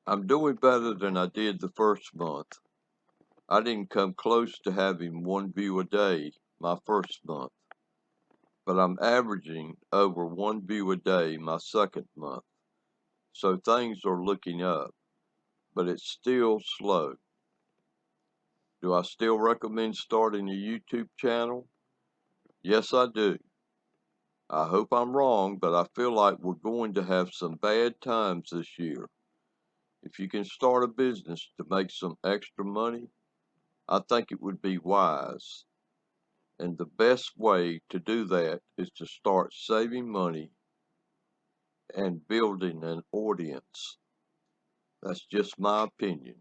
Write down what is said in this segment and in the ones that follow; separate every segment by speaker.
Speaker 1: I'm doing better than I did the first month. I didn't come close to having 1 view a day my first month, but I'm averaging over 1 view a day my second month. So things are looking up, but it's still slow. Do I still recommend starting a YouTube channel? Yes, I do. I hope I'm wrong, but I feel like we're going to have some bad times this year. If you can start a business to make some extra money, I think it would be wise. And the best way to do that is to start saving money and building an audience. That's just my opinion.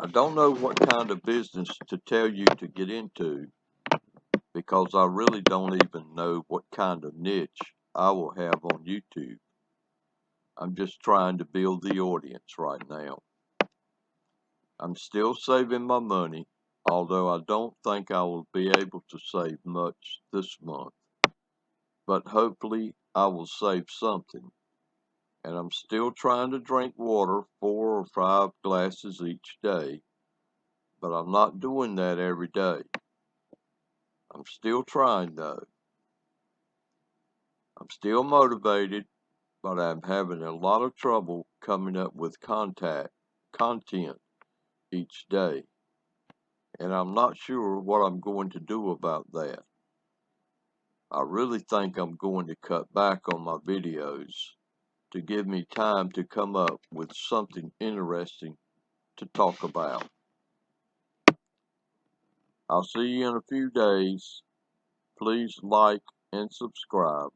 Speaker 1: I don't know what kind of business to tell you to get into because I really don't even know what kind of niche I will have on YouTube. I'm just trying to build the audience right now. I'm still saving my money, although I don't think I will be able to save much this month. But hopefully I will save something. And I'm still trying to drink water 4 or 5 glasses each day, but I'm not doing that every day. I'm still trying though. I'm still motivated, but I'm having a lot of trouble coming up with content each day. And I'm not sure what I'm going to do about that. I really think I'm going to cut back on my videos to give me time to come up with something interesting to talk about. I'll see you in a few days. Please like and subscribe.